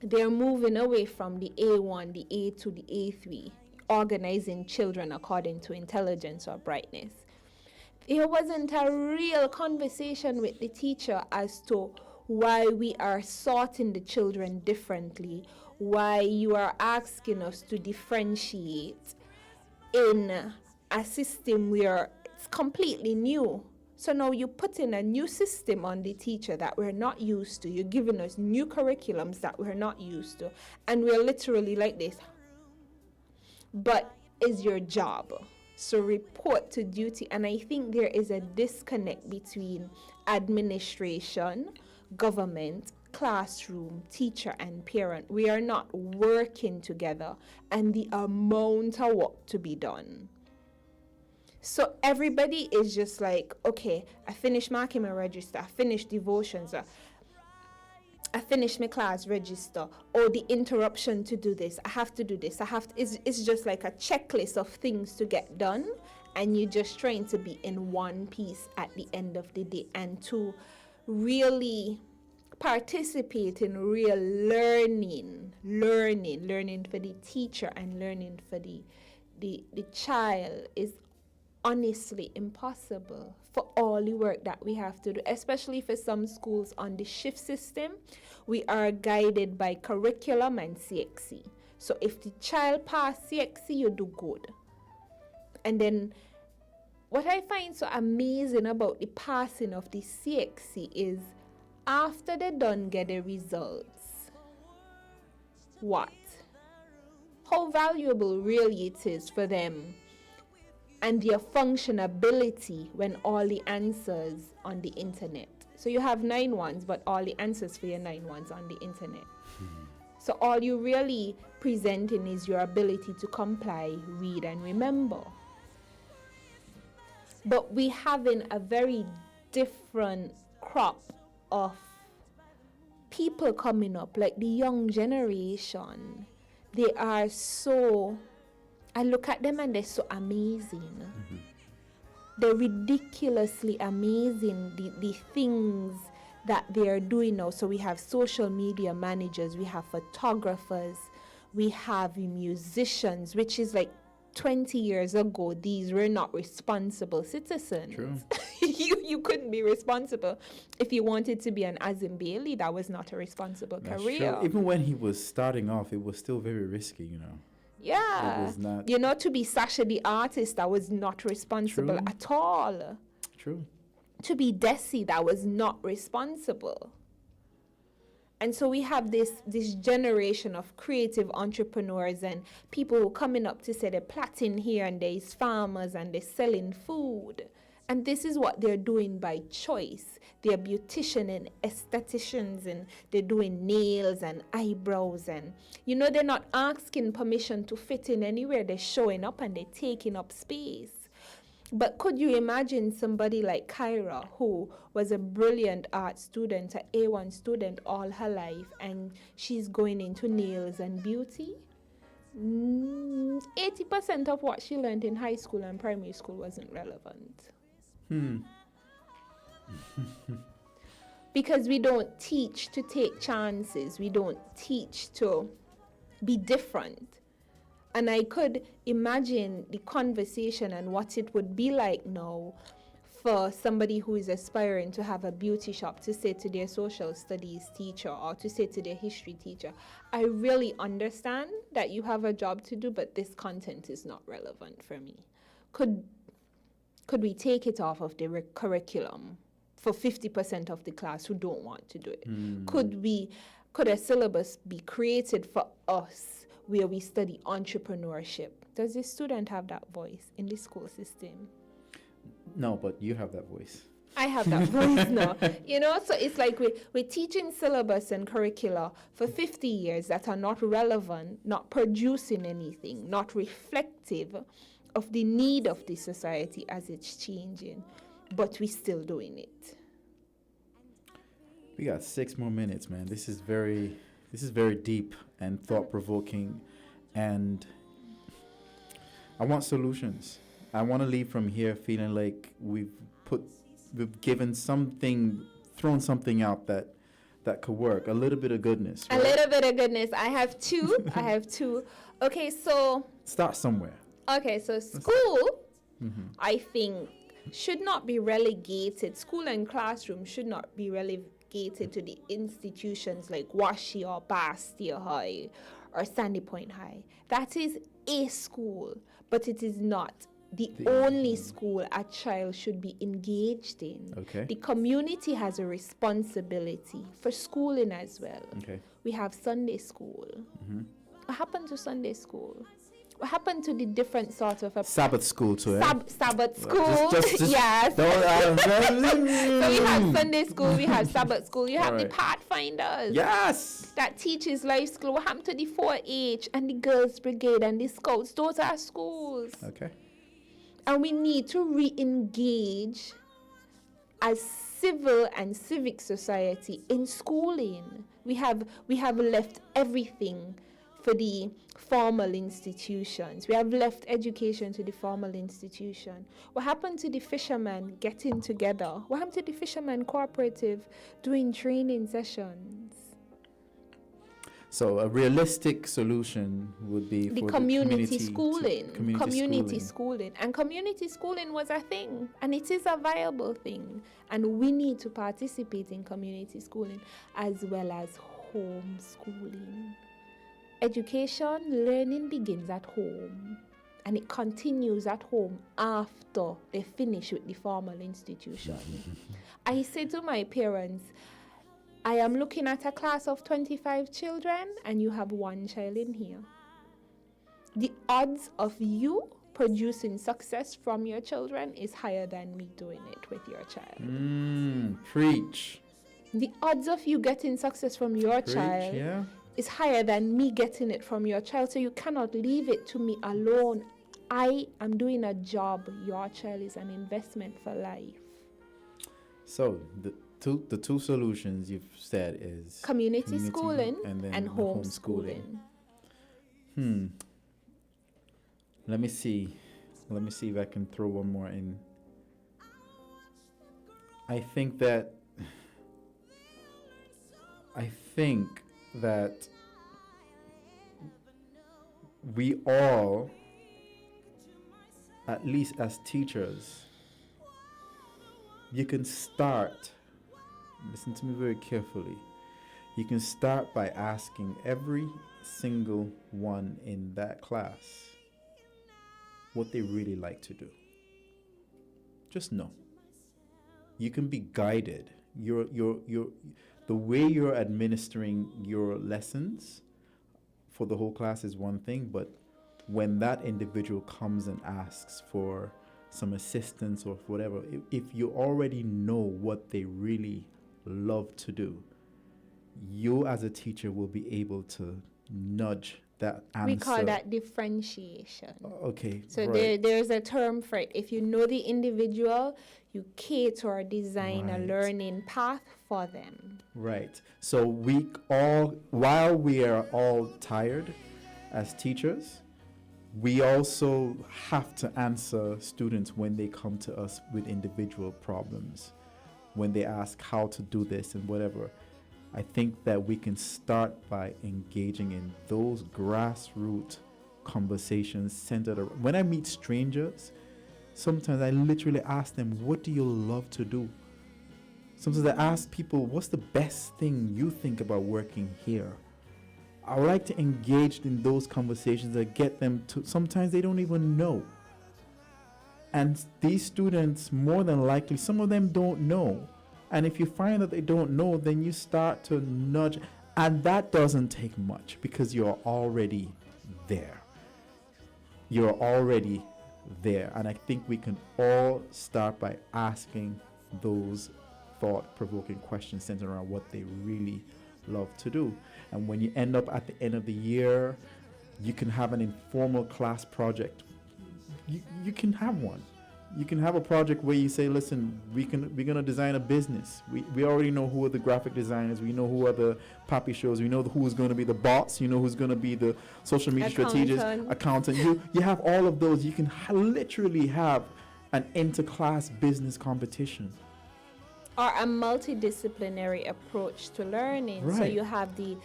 they're moving away from the A1, the A2, the A3, organizing children according to intelligence or brightness. There wasn't a real conversation with the teacher as to why we are sorting the children differently, why you are asking us to differentiate in a system where it's completely new. So now you put in a new system on the teacher that we're not used to. You're giving us new curriculums that we're not used to. And we're literally like this. But it's your job. So report to duty. And I think there is a disconnect between administration, government, classroom, teacher, and parent. We are not working together, and the amount of work to be done. So everybody is just like, okay, I finished marking my register, I finished devotions, I finished my class register, or the interruption to do this, I have to do this, it's just like a checklist of things to get done, and you're just trying to be in one piece at the end of the day, and to really participate in real learning for the teacher and learning for the child is honestly impossible for all the work that we have to do, especially for some schools on the shift system. We are guided by curriculum and CXC. So if the child pass CXC, you do good. And then what I find so amazing about the passing of the CXC is after they done get the results, what? How valuable really it is for them and their functionability when all the answers on the internet. So you have 9 ones, but all the answers for your 9 ones on the internet. So all you really presenting is your ability to comply, read, and remember. But we having a very different crop of people coming up, like the young generation. They are so, I look at them and they're so amazing. They're ridiculously amazing, the things that they are doing now. So we have social media managers, we have photographers, we have musicians, which is like 20 years ago, these were not responsible citizens. True. you couldn't be responsible. If you wanted to be an Azim Bailey, that was not a responsible That's career. true. Even when he was starting off, it was still very risky, you know. Yeah. It was not. You know, to be Sasha the artist, that was not responsible True. at all. True. To be Desi, that was not responsible. And so we have this generation of creative entrepreneurs and people who are coming up to say they're plaiting here and there's farmers and they're selling food. And this is what they're doing by choice. They're beautician and estheticians and they're doing nails and eyebrows and, you know, they're not asking permission to fit in anywhere. They're showing up and they're taking up space. But could you imagine somebody like Kyra, who was a brilliant art student, an A1 student all her life, and she's going into nails and beauty? 80% of what she learned in high school and primary school wasn't relevant. Because we don't teach to take chances. We don't teach to be different. And I could imagine the conversation and what it would be like now for somebody who is aspiring to have a beauty shop to say to their social studies teacher or to say to their history teacher, I really understand that you have a job to do, but this content is not relevant for me. Could we take it off of the curriculum for 50% of the class who don't want to do it? Could a syllabus be created for us where we study entrepreneurship? Does the student have that voice in the school system? No, but you have that voice. I have that voice now. You know, so it's like we're teaching syllabus and curricula for 50 years that are not relevant, not producing anything, not reflective of the need of the society as it's changing, but we're still doing it. We got 6 more minutes, man. This is very deep and thought-provoking, and I want solutions. I want to leave from here feeling like we've given something, thrown something out that could work. A little bit of goodness. Right? A little bit of goodness. I have two. Okay, so start somewhere. Okay, so school, I think, should not be relegated. School and classroom should not be relegated to the institutions like Washi or Bastia High or Sandy Point High. That is a school, but it is not the only school a child should be engaged in. Okay. The community has a responsibility for schooling as well. Okay. We have Sunday school. What happened to Sunday school? What happened to the different sort of Sabbath school too, eh? Sabbath school? Just Yes. So we have Sunday school, we have Sabbath school, you have the Pathfinders. Yes. That teaches life school. What happened to the 4-H and the Girls Brigade and the Scouts? Those are schools. Okay. And we need to re-engage as civil and civic society in schooling. We have left everything for the formal institutions. We have left education to the formal institution. What happened to the fishermen getting together? What happened to the fishermen cooperative doing training sessions? So a realistic solution would be The for community the schooling. community schooling. And community schooling was a thing. And it is a viable thing. And we need to participate in community schooling as well as homeschooling. Education, learning begins at home. And it continues at home after they finish with the formal institution. I say to my parents, I am looking at a class of 25 children and you have one child in here. The odds of you producing success from your children is higher than me doing it with your child. Preach. The odds of you getting success from your child Yeah. is higher than me getting it from your child. So you cannot leave it to me alone. I am doing a job. Your child is an investment for life. So the two solutions you've said is Community schooling and then and the homeschooling. Let me see if I can throw one more in. I think that we all, at least as teachers, you can start, listen to me very carefully, you can start by asking every single one in that class what they really like to do. Just know. You can be guided. The way you're administering your lessons for the whole class is one thing, but when that individual comes and asks for some assistance or whatever, if you already know what they really love to do, you as a teacher will be able to nudge that answer. We call that differentiation. Okay. So right. there's a term for it. If you know the individual, you cater or design a Right. learning path for them. Right. So we all, while we are all tired as teachers, we also have to answer students when they come to us with individual problems, when they ask how to do this and whatever. I think that we can start by engaging in those grassroots conversations centered around. When I meet strangers, sometimes I literally ask them, what do you love to do? Sometimes I ask people, what's the best thing you think about working here? I would like to engage in those conversations that get them to, sometimes they don't even know. And these students, more than likely, some of them don't know. And if you find that they don't know, then you start to nudge. And that doesn't take much because you're already there. You're already there. And I think we can all start by asking those thought-provoking questions centered around what they really love to do. And when you end up at the end of the year, you can have an informal class project. You can have one. You can have a project where you say, listen, we're gonna design a business. We already know who are the graphic designers. We know who are the poppy shows. We know who's going to be the bots. You know who's going to be the social media strategist, accountant. You have all of those. You can literally have an inter-class business competition. Or a multidisciplinary approach to learning. So Right. you have the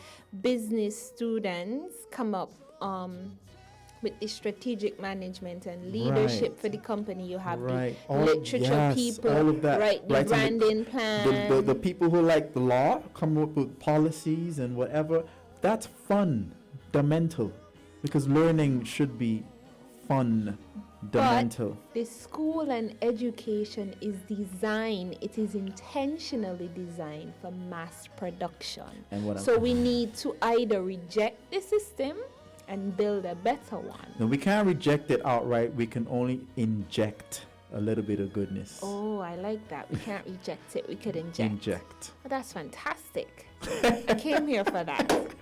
business students come up with the strategic management and leadership Right. for the company. You have Right. the All- literature yes, people, all of that. right? The Right, and branding plan. The people who like the law come up with policies and whatever. That's fundamental, because learning should be fundamental. The school and education is designed, it is intentionally designed for mass production. And what So we need to either reject the system and build a better one. No, we can't reject it outright. We can only inject a little bit of goodness. Oh, I like that. We can't reject it, we could inject. Inject. Oh, that's fantastic. I came here for that.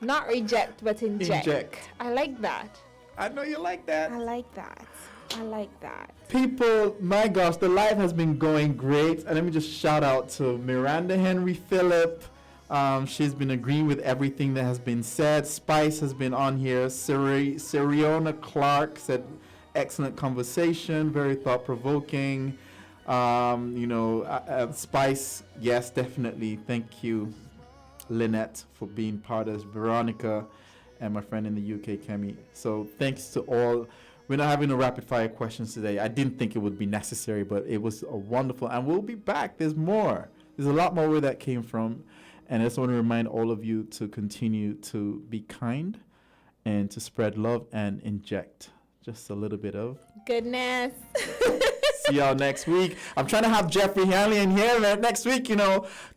Not reject, but inject. Inject. I like that. I know you like that. I like that. I like that. People, my gosh, the live has been going great. And let me just shout out to Miranda Henry Phillip. She's been agreeing with everything that has been said. Spice has been on here. Siriona Clark said, excellent conversation, very thought-provoking. Spice, yes, definitely. Thank you. Lynette for being part of this, Veronica, and my friend in the UK, Kemi. So thanks to all. We're not having a rapid fire questions today. I didn't think it would be necessary, but it was a wonderful, and we'll be back. There's more. There's a lot more where that came from. And I just want to remind all of you to continue to be kind and to spread love and inject just a little bit of Goodness. See y'all next week. I'm trying to have Jeffrey Hanley in here next week,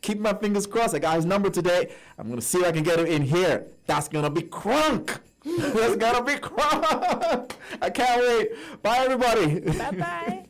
Keep my fingers crossed. I got his number today. I'm going to see if I can get him in here. That's going to be crunk. That's going to be crunk. I can't wait. Bye, everybody. Bye-bye.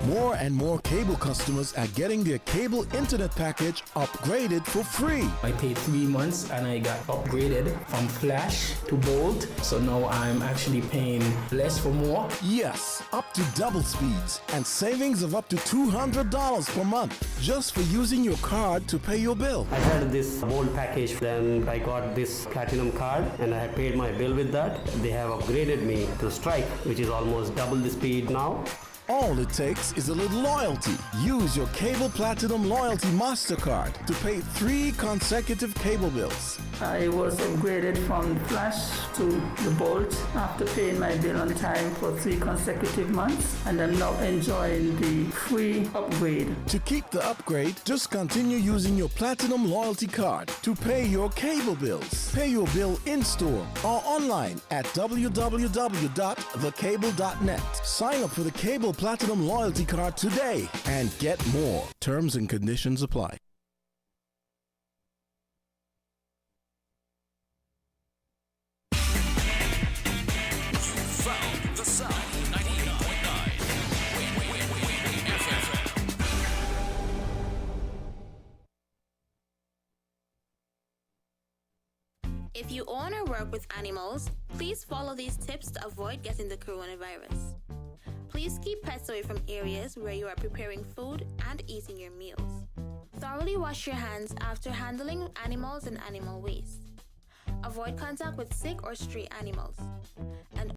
More and more cable customers are getting their cable internet package upgraded for free. I paid 3 months and I got upgraded from flash to bold. So now I'm actually paying less for more. Yes, up to double speeds and savings of up to $200 per month just for using your card to pay your bill. I had this bold package, then I got this platinum card and I have paid my bill with that. They have upgraded me to Strike, which is almost double the speed now. All it takes is a little loyalty. Use your Cable Platinum Loyalty MasterCard to pay 3 consecutive cable bills. I was upgraded from Flash to the Bolt after paying my bill on time for 3 consecutive months, and I'm now enjoying the free upgrade. To keep the upgrade, just continue using your Platinum Loyalty Card to pay your cable bills. Pay your bill in-store or online at www.thecable.net. Sign up for the Cable Platinum Loyalty Card today and get more. Terms and conditions apply. Found the sound 98.9 FM. If you own or work with animals, please follow these tips to avoid getting the coronavirus. Please keep pets away from areas where you are preparing food and eating your meals. Thoroughly wash your hands after handling animals and animal waste. Avoid contact with sick or stray animals.